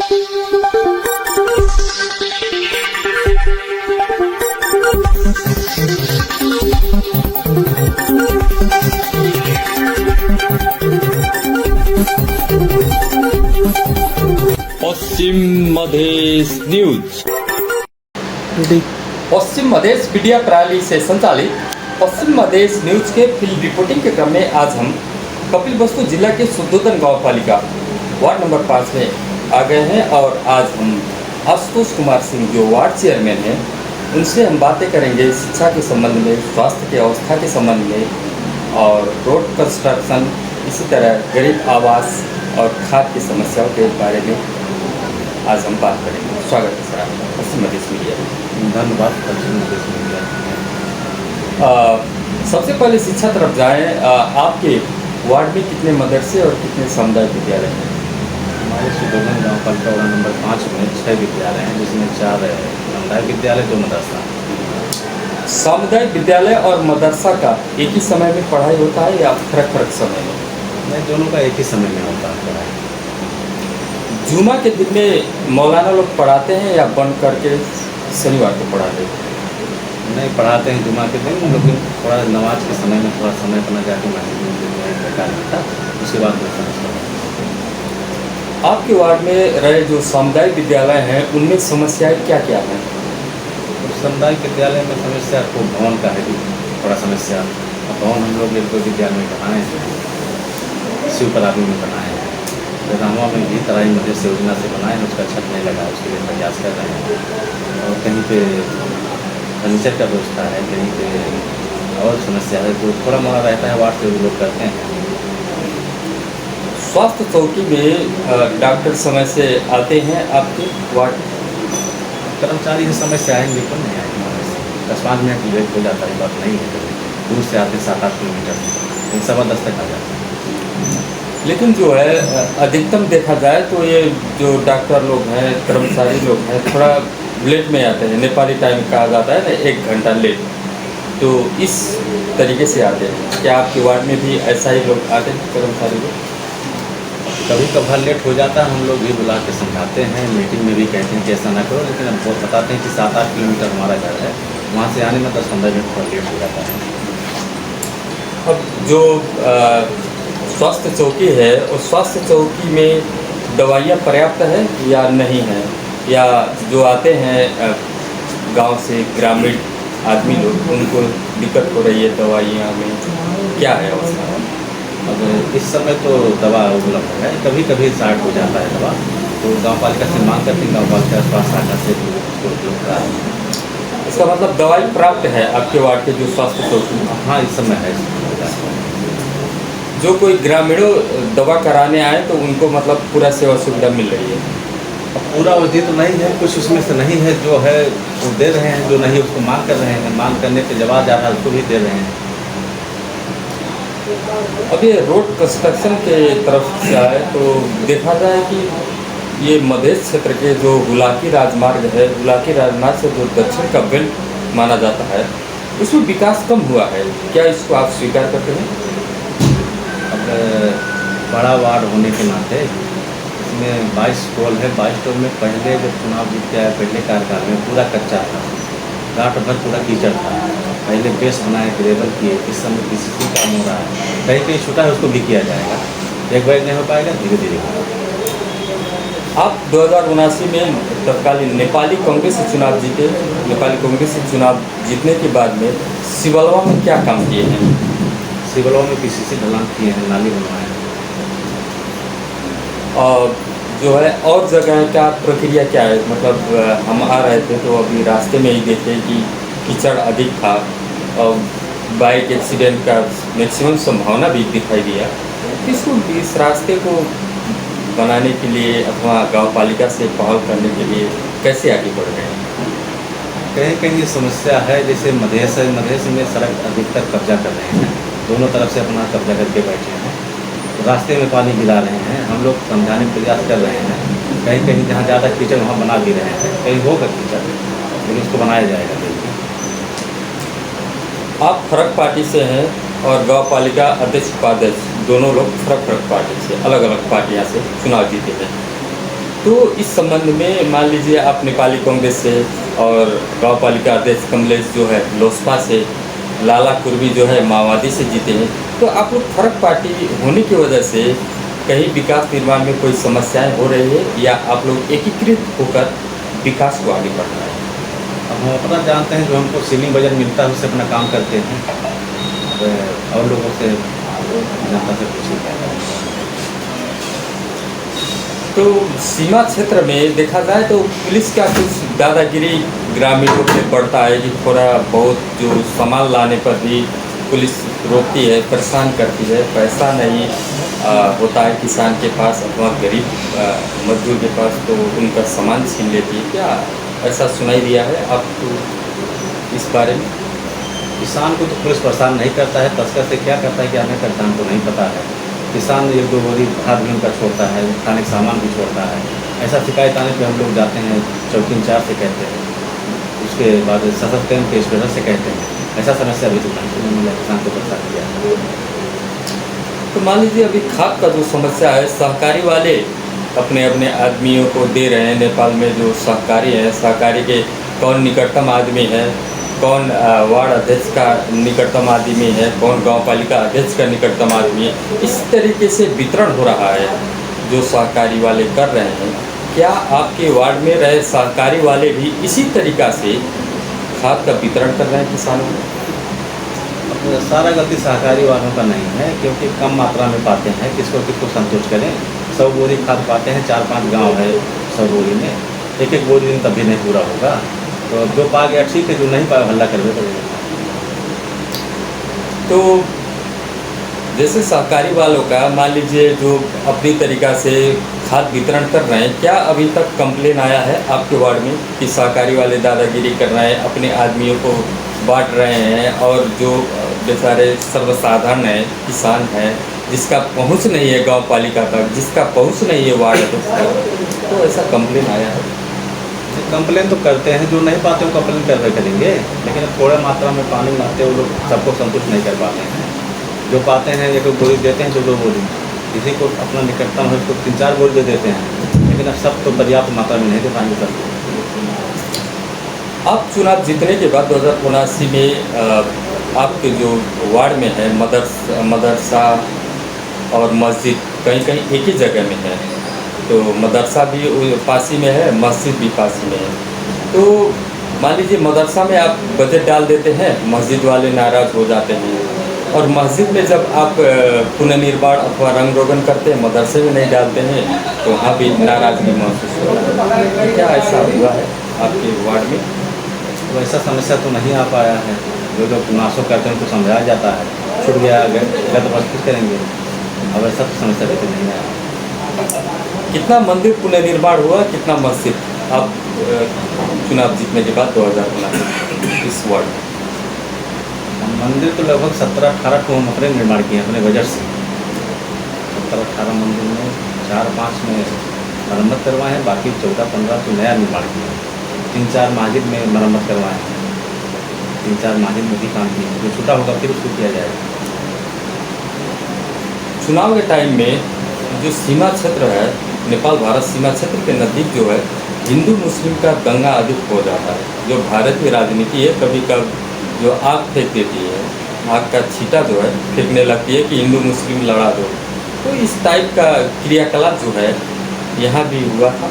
पश्चिम Madhesh news. पश्चिम Madhesh media प्रणाली से संचालित पश्चिम मधेश न्यूज के फील्ड रिपोर्टिंग के क्रम में आज हम कपिलवस्तु जिला के सुदोधन गांव पालिका वार्ड नंबर 5 में आ गए हैं और आज हम आशुतोष कुमार सिंह जो वार्ड चेयरमैन हैं उनसे हम बातें करेंगे शिक्षा के संबंध में, स्वास्थ्य की अवस्था के संबंध में और रोड कंस्ट्रक्शन, इसी तरह गरीब आवास और खाद की समस्याओं के बारे में आज हम बात करेंगे। स्वागत है सर आपका पश्चिम मधेश मीडिया। धन्यवाद पश्चिम मधेश मीडिया। सबसे पहले शिक्षा तरफ जाएं। आपके वार्ड में कितने मदरसे और कितने सामुदायिक विद्यालय हैं? हमारे सुदोधन गाँव पालिका वार्ड नंबर 5 में 6 विद्यालय हैं, जिसमें 4 सामुदायिक विद्यालय, 2 मदरसा। सामुदायिक विद्यालय और मदरसा का एक ही समय में पढ़ाई होता है या फर्क फर्क समय में? नहीं, दोनों का एक ही समय में होता है पढ़ाई। जुमा के दिन में मौलाना लोग पढ़ाते हैं या बंद करके शनिवार को पढ़ाते हैं? नहीं, पढ़ाते हैं जुमा के दिन, लेकिन थोड़ा नमाज के समय में थोड़ा समय अपना जाके था, उसके बाद आपके वार्ड में रहे जो सामुदायिक विद्यालय हैं उनमें समस्याएं क्या क्या हैं? सामुदायिक विद्यालय में समस्या को भवन का है, थोड़ा समस्या। भवन हम लोग एक 2 विद्यालय में बनाए हैं, शिव परागनी में बनाए हैं, रामा में भी तराई मधेश योजना से बनाए हैं, उसका छत नहीं लगा, उसके लिए प्रयास कर रहे हैं। और कहीं पे फर्नीचर का व्यवस्था है, कहीं पे और समस्या है, तो थोड़ा मोड़ा रहता है, वार्ड से लोग करते हैं। स्वास्थ्य चौकी में डॉक्टर समय से आते हैं आपके वार्ड? कर्मचारी इस समय से आएंगे तो नहीं आएंगे, 10-5 मिनट लेट हो जाता है, बात नहीं है। दूर से आते 7-8 किलोमीटर, 10:15 तक आ जाते हैं। लेकिन जो है अधिकतम देखा जाए तो ये जो डॉक्टर लोग हैं, कर्मचारी लोग हैं, थोड़ा लेट में आते हैं। नेपाली टाइम कहा जाता है ना, 1 घंटा लेट, तो इस तरीके से आते हैं। क्या आपके वार्ड में भी ऐसा ही लोग आते हैं कर्मचारी लोग? कभी कभार लेट हो जाता है, हम लोग भी बुला के समझाते हैं, मीटिंग में भी कहते हैं कि ऐसा ना करो, लेकिन हम बहुत बताते हैं कि 7-8 किलोमीटर हमारा घर है, वहाँ से आने में 10-15 मिनट थोड़ा लेट हो जाता है। अब जो स्वास्थ्य चौकी है उस स्वास्थ्य चौकी में दवाइयाँ पर्याप्त है या नहीं है? या जो आते हैं गांव से ग्रामीण आदमी लोग, उनको दिक्कत हो रही है दवाइयाँ में, क्या है अवस्था? अब इस समय तो दवा उपलब्ध है, कभी कभी शार्ट हो जाता है दवा, तो गाँव पालिका से मांग करते हैं, गाँव पालिका स्वास्थ्य शाखा से उसको उपलब्ध कराए। इसका मतलब दवाई प्राप्त है आपके वार्ड के जो स्वास्थ्य चौकी में? हाँ, इस समय है। जो कोई ग्रामीणों दवा कराने आए तो उनको मतलब पूरा सेवा सुविधा मिल रही है? पूरा अवधि तो नहीं है, कुछ उसमें से नहीं है, जो है वो दे रहे हैं, जो नहीं उसको मांग कर रहे हैं, मांग करने के जवाब जा रहा है उसको भी दे रहे हैं। अब ये रोड कंस्ट्रक्शन के तरफ से आए तो देखा जाए कि ये मधेश क्षेत्र के जो गुलाकी राजमार्ग है, गुलाकी राजमार्ग से जो दक्षिण का बेल्ट माना जाता है, उसमें विकास कम हुआ है। क्या इसको आप स्वीकार करते हैं? अब बड़ा वार्ड होने के नाते इसमें 22 टोल है। 22 टोल में पहले जब चुनाव जीत के आया, पहले कार्यकाल में पूरा कच्चा था, घाट भर पूरा कीचड़ था। पहले बेस बनाए, ग्रेवल किए, इस समय किसी काम हो रहा है, कहीं कहीं छूटा है, उसको भी किया जाएगा, एक बार नहीं हो पाएगा, धीरे धीरे होगा। आप 2079 में तत्कालीन नेपाली कांग्रेस से चुनाव जीते। नेपाली कांग्रेस से चुनाव जीतने के बाद में सिवलवा में क्या काम किए हैं? सिवलों में PCC ढलान किए हैं, नाली बनवाए हैं। और जो है और जगह का प्रक्रिया क्या है? मतलब हम आ रहे थे तो अभी रास्ते में ही देखे कि कीचड़ अधिक था और बाइक एक्सीडेंट का मैक्सिमम संभावना भी दिखाई दिया। इसको इस रास्ते को बनाने के लिए अथवा गांव पालिका से पहल करने के लिए कैसे आगे बढ़ रहे हैं? कहीं कहीं ये समस्या है, जैसे मधेश है, मधेश में सड़क अधिकतर कब्जा कर रहे हैं, दोनों तरफ से अपना कब्जा करके बैठे हैं, रास्ते में पानी गिरा रहे हैं। हम लोग समझाने का प्रयास कर रहे हैं, कहीं कहीं जहाँ ज़्यादा कीचड़ वहाँ बना भी रहे हैं, कहीं होगा कीचड़, लेकिन उसको बनाया जाएगा। आप फर्क पार्टी से हैं और गांव पालिका अध्यक्ष उपाध्यक्ष दोनों लोग फर्क पार्टी से, अलग अलग पार्टियां से चुनाव जीते हैं। तो इस संबंध में मान लीजिए आप नेपाली कांग्रेस से और गाँव पालिका अध्यक्ष कमलेश जो है लोसपा से, लाला कुर्मी जो है माओवादी से जीते हैं, तो आप लोग फर्क पार्टी होने की वजह से कहीं विकास निर्माण में कोई समस्याएं हो रही है या आप लोग एकीकृत होकर विकास को आगे बढ़ रहे हैं? अब हम अपना जानते हैं, जो हमको सीलिंग बजट मिलता है उससे अपना काम करते हैं। अब और लोगों से जनता से पूछिए। तो सीमा क्षेत्र में देखा जाए तो पुलिस का कुछ दादागिरी ग्रामीणों पे पड़ता है कि थोड़ा बहुत जो सामान लाने पर भी पुलिस रोकती है, परेशान करती है, पैसा नहीं होता है किसान के पास अथवा गरीब मजदूर के पास, तो उनका सामान छीन लेती है। क्या ऐसा सुनाई दिया है आपको इस बारे में? किसान को तो पुलिस परेशान नहीं करता है, तस्कर से क्या करता है क्या नहीं करता हमको नहीं पता है। किसान एक दो बोरी खाद भी उनका छोड़ता है, खाने का सामान भी छोड़ता है। ऐसा शिकायत आने पे हम लोग जाते हैं, चौकी इंचार्ज से कहते हैं, उसके बाद सशक्त के इंस्पेक्टर से कहते हैं। ऐसा समस्या अभी तक नहीं मिला किसान को परेशान किया। तो मान लीजिए अभी खाद का जो समस्या है, सहकारी वाले अपने अपने आदमियों को दे रहे हैं। नेपाल में जो सहकारी हैं, सहकारी के कौन निकटतम आदमी है, कौन वार्ड अध्यक्ष का निकटतम आदमी है, कौन गांव पालिका अध्यक्ष का निकटतम आदमी है, इस तरीके से वितरण हो रहा है जो सहकारी वाले कर रहे हैं। क्या आपके वार्ड में रहे सहकारी वाले भी इसी तरीक़ा से खाद का वितरण कर रहे हैं किसानों को? अब सारा गलती सहकारी वालों का नहीं है, क्योंकि कम मात्रा में पाते हैं, किसको संतुष्ट करें। 100 बोरी खाद पाते हैं, 4-5 गाँव है, 100 बोरी में एक बोरी दिन तभी नहीं पूरा होगा। तो जो पा गया ठीक है, जो नहीं पाया हल्ला करवे पड़ेगा। तो जैसे सहकारी वालों का मान लीजिए जो अपनी तरीक़ा से खाद वितरण कर रहे हैं, क्या अभी तक कंप्लेन आया है आपके वार्ड में कि सहकारी वाले दादागिरी कर रहे हैं, अपने आदमियों को बांट रहे हैं, और जो बेचारे सर्वसाधारण हैं, किसान हैं, जिसका पहुंच नहीं है गांव पालिका तक, जिसका पहुंच नहीं है वार्ड तक, तो ऐसा कंप्लेन आया है? कंप्लेन तो करते हैं, जो नहीं पाते वो कंप्लेन करवे करेंगे, लेकिन थोड़ा मात्रा में पानी लाते वो लोग सबको संतुष्ट नहीं कर पाते हैं। जो पाते हैं एक बोरी देते हैं, 2 बोरी, किसी को अपना निकटतम है उसको 3-4 बोरी दे देते हैं, लेकिन अब सब तो पर्याप्त मात्रा में नहीं दे पाएंगे सबको। आप चुनाव जीतने के बाद 2079 में आपके जो वार्ड में है मदरसा और मस्जिद कहीं कहीं एक ही जगह में है, तो मदरसा भी पास ही में है, मस्जिद भी पास ही में है। तो मान लीजिए मदरसा में आप बजट डाल देते हैं, मस्जिद वाले नाराज़ हो जाते हैं, और मस्जिद में जब आप पुनर्निर्माण अथवा रंग रोगन करते हैं, मदरसे में नहीं डालते हैं, तो वहाँ भी नाराज़गी महसूस होता है। क्या ऐसा हुआ है आपके वार्ड में? तो ऐसा समस्या तो नहीं आ पाया है। जो लोग नाशो करते हैं उनको समझाया जाता है, छूट गया गलत बस कुछ करेंगे। अब ऐसा तो समस्या लेकिन नहीं आया। कितना मंदिर पुनर्निर्माण हुआ, कितना मस्जिद आप चुनाव जीतने के बाद 2019 इस वार्ड में? मंदिर तो लगभग 17-18 को हम अपने निर्माण किए अपने बजट से। 17-18 मंदिर में 4-5 में मरम्मत करवाए हैं, बाकी 14-15 तो नया निर्माण किया है। 3-4 मस्जिद में मरम्मत करवाए हैं, 3-4 मस्जिद में भी काम किए हैं। जो छूटा होगा फिर उसको किया जाएगा। चुनाव के टाइम में जो सीमा क्षेत्र है, नेपाल भारत सीमा क्षेत्र के नज़दीक जो है, हिंदू मुस्लिम का दंगा अधिक हो जाता है। जो भारत की राजनीति है, कभी कभी जो आग फेंक देती है, आग का छींटा जो है फेंकने लगती है कि हिंदू मुस्लिम लड़ा दो। तो इस टाइप का क्रियाकलाप जो है यहाँ भी हुआ था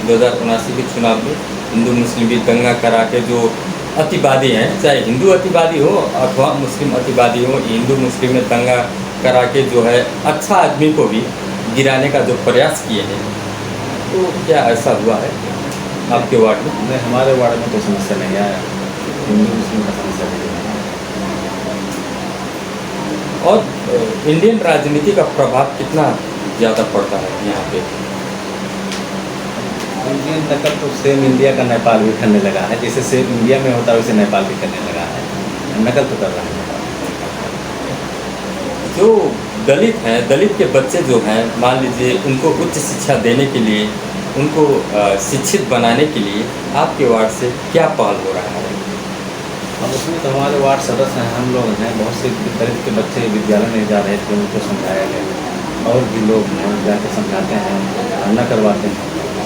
2079 के चुनाव में। हिंदू मुस्लिम भी दंगा करा के, जो अतिवादी हैं, चाहे हिंदू अतिवादी हो अथवा मुस्लिम अतिवादी हो, हिंदू मुस्लिम में दंगा करा के जो है अच्छा आदमी को भी गिराने का जो प्रयास किए हैं, तो क्या ऐसा हुआ है आपके वार्ड में? नहीं, हमारे वार्ड में कोई समस्या नहीं आया, हिंदू मुस्लिम का समस्या नहीं है। और इंडियन राजनीति का प्रभाव कितना ज़्यादा पड़ता है यहाँ पे? इंडियन नकल तो सेम इंडिया का नेपाल भी करने लगा है, जैसे सेम इंडिया में होता है वैसे नेपाल भी करने लगा है, नकल तो कर रहा है। जो दलित हैं, दलित के बच्चे जो हैं, मान लीजिए उनको उच्च शिक्षा देने के लिए, उनको शिक्षित बनाने के लिए आपके वार्ड से क्या पहल हो रहा है? अब उसमें तो हमारे वार्ड सदस्य हैं, हम लोग हैं, बहुत से दलित के बच्चे विद्यालय नहीं जा रहे थे, उनको समझाया गया, और भी लोग हैं जाके समझाते हैं, धरना करवाते हैं,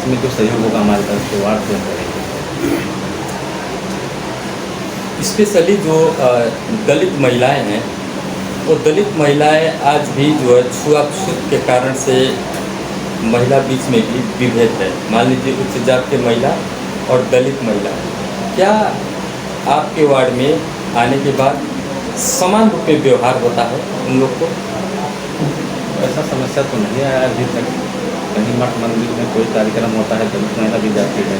इसमें जो सहयोग होगा हमारी तरफ से वार्ड से हम करेंगे। स्पेशली जो दलित महिलाएं हैं, वो दलित महिलाएं आज भी जो है छुआछूत के कारण से महिला बीच में भी विभेद है। मान लीजिए उच्च जात के महिला और दलित महिला, क्या आपके वार्ड में आने के बाद समान रूप में व्यवहार होता है उन लोग को? ऐसा समस्या तो नहीं आया अभी तक। कहीं मठ मंदिर में कोई कार्यक्रम होता है, दलित महिला भी जाती है,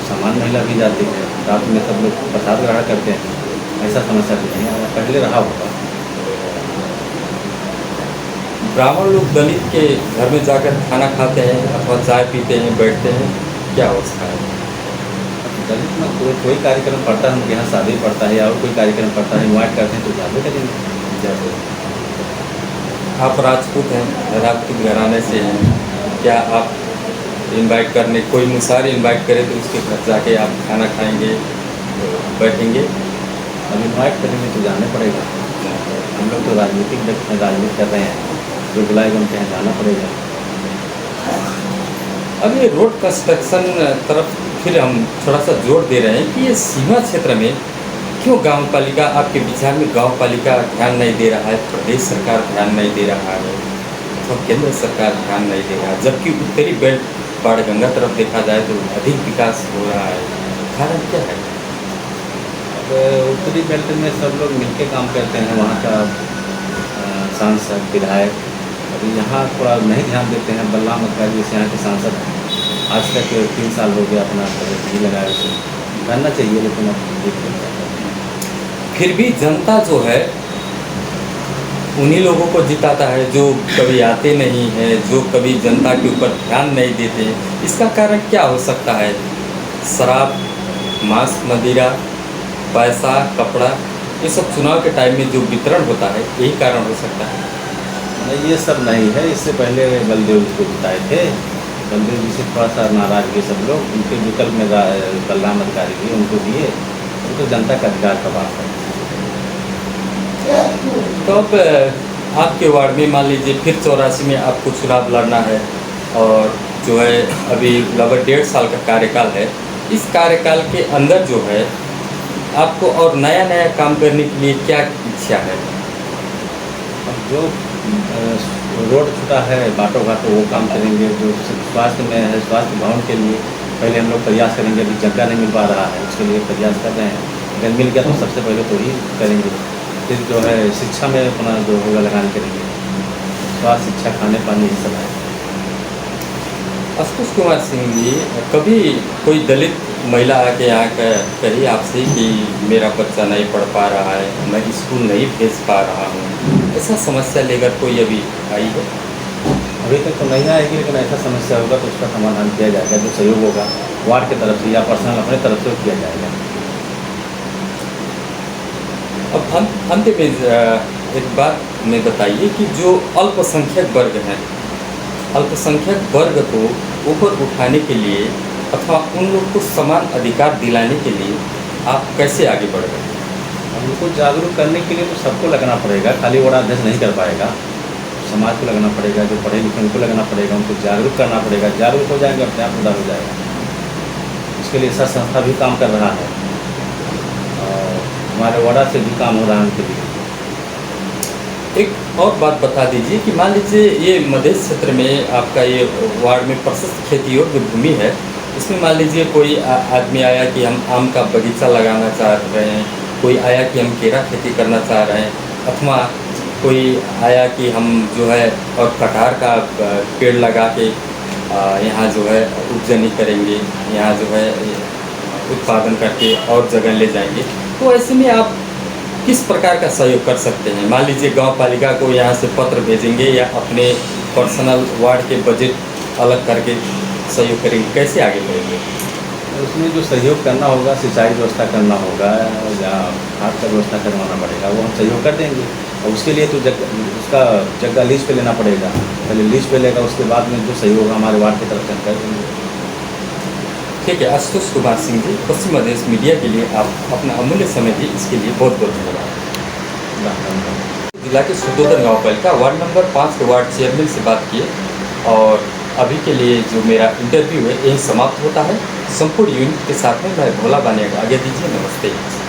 समान महिला भी जाती है, रात में सब लोग प्रसाद ग्रहण करते हैं। ऐसा समस्या तो नहीं आया, पहले रहा होगा। ब्राह्मण लोग दलित के घर में जाकर खाना खाते हैं अथवा चाय पीते हैं, बैठते हैं, क्या अवस्था है? दलित में कोई कार्यक्रम पड़ता है, उनके यहाँ शादी पड़ता है या और कोई कार्यक्रम पड़ता है, इन्वाइट करते हैं तो जाते करेंगे जाते। आप राजपूत हैं, राजपूत घराने से हैं, क्या आप इनवाइट करने, कोई मुसार इनवाइट करे तो उसके घर जाके आप खाना खाएंगे, बैठेंगे? अब इन्वाइट करेंगे तो जाने पड़ेगा। हम लोग तो राजनीति कर रहे हैं, जो बुलाएगा उनके यहाँ जाना पड़ेगा। अब ये रोड कंस्ट्रक्शन तरफ फिर हम थोड़ा सा जोर दे रहे हैं कि ये सीमा क्षेत्र में क्यों गांव पालिका, आपके विचार में गांव पालिका ध्यान नहीं दे रहा है, प्रदेश सरकार ध्यान नहीं दे रहा है, तो केंद्र सरकार ध्यान नहीं दे रहा है, जबकि उत्तरी बेल्ट बाणगंगा तरफ देखा जाए तो अधिक विकास हो रहा है, कारण क्या है? अब उत्तरी बेल्ट में सब लोग मिलके काम करते हैं, वहाँ का सांसद विधायक। अभी यहाँ थोड़ा नहीं ध्यान देते हैं। बलराम अधिकारी जैसे यहाँ के सांसद हैं, आज तक 3 साल हो गया अपना बजट नहीं लगाया, उसे करना चाहिए, लेकिन अब देखते फिर भी जनता जो है उन्हीं लोगों को जिताता है जो कभी आते नहीं हैं, जो कभी जनता के ऊपर ध्यान नहीं देते हैं। इसका कारण क्या हो सकता है? शराब, मांस, मदिरा, पैसा, कपड़ा, ये सब चुनाव के टाइम में जो वितरण होता है, यही कारण हो सकता है। नहीं, ये सब नहीं है। इससे पहले बलदेव जी को जिताए थे, बलदेव जी से थोड़ा सा नाराज हुए सब लोग, उनके विकल्प में बलराम अधिकारी भी उनको दिए, उनको जनता का अधिकार का बात है। तो अब आपके वार्ड में मान लीजिए फिर 84 में आपको चुनाव लड़ना है और जो है अभी लगभग 1.5 साल का कार्यकाल है। इस कार्यकाल के अंदर जो है आपको और नया नया काम करने के लिए क्या इच्छा है? अब जो रोड छूटा है, बाटो घाटो, वो काम करेंगे। जो स्वास्थ्य में है, स्वास्थ्य भवन के लिए पहले हम लोग प्रयास करेंगे। अभी जगह नहीं मिल पा रहा है, उसके लिए प्रयास कर रहे हैं। अगर मिल गया तो सबसे पहले तो ही करेंगे। फिर जो है शिक्षा में अपना जो होगा लगाने करेंगे। स्वास्थ्य, शिक्षा, खाने पानी, ये सब है। आशुतोष कुमार सिंह जी, कभी कोई दलित महिला आके यहाँ कही आपसे कि मेरा बच्चा नहीं पढ़ पा रहा है, मैं स्कूल नहीं भेज पा रहा हूँ, ऐसा समस्या लेकर कोई अभी आई है? अभी तक तो नहीं आएगी, लेकिन ऐसा समस्या होगा तो उसका समाधान किया जाएगा। जो सहयोग होगा वार्ड की तरफ से या पर्सनल अपने तरफ से किया जाएगा। अब अंत में एक बात में बताइए कि जो अल्पसंख्यक वर्ग हैं, अल्पसंख्यक वर्ग को ऊपर उठाने के लिए अथवा उन लोग को समान अधिकार दिलाने के लिए आप कैसे आगे बढ़ रहे हैं? उनको जागरूक करने के लिए तो सबको लगना पड़ेगा, खाली वार्ड अध्यक्ष नहीं कर पाएगा। समाज को लगना पड़ेगा, जो पढ़े लिखे उनको लगना पड़ेगा, उनको जागरूक करना पड़ेगा। जागरूक हो जाएंगे, अपने आप सुधार हो जाएगा। उसके लिए ऐसा संस्था भी काम कर रहा है और हमारे वार्ड से भी काम हो रहा है उनके लिए। एक और बात बता दीजिए कि मान लीजिए ये मध्य क्षेत्र में आपका ये वार्ड में प्रशस्त खेती योग्य भूमि है, इसमें मान लीजिए कोई आदमी आया कि हम आम का बगीचा लगाना चाह रहे हैं, कोई आया कि हम केरा खेती करना चाह रहे हैं, अथवा कोई आया कि हम जो है और कटहर का पेड़ लगा के यहाँ जो है उपजनी करेंगे, यहाँ जो है उत्पादन करके और जगह ले जाएंगे। तो ऐसे में आप किस प्रकार का सहयोग कर सकते हैं? मान लीजिए गांव पालिका को यहाँ से पत्र भेजेंगे या अपने पर्सनल वार्ड के बजट अलग करके सहयोग करेंगे, कैसे आगे बढ़ेंगे? उसमें जो सहयोग करना होगा, सिंचाई व्यवस्था करना होगा या खाद का व्यवस्था करवाना पड़ेगा, वो हम सहयोग कर देंगे। और उसके लिए तो उसका जगह लीज पे लेना पड़ेगा। पहले लीज पे लेगा, उसके बाद में जो सहयोग हमारे वार्ड की तरफ से कर देंगे। ठीक है, आशुतोष कुमार सिंह जी, पश्चिम मध्य मीडिया के लिए आप अपना अमूल्य समय दी, इसके लिए बहुत बहुत धन्यवाद। जिला के सुदोदन गाँव पालिका वार्ड नंबर 5 के वार्ड चेयरमैन से बात किए और अभी के लिए जो मेरा इंटरव्यू है यही समाप्त होता है। संपूर्ण यूनिट के साथ में मैं भोला बानिया आगे दीजिए। नमस्ते।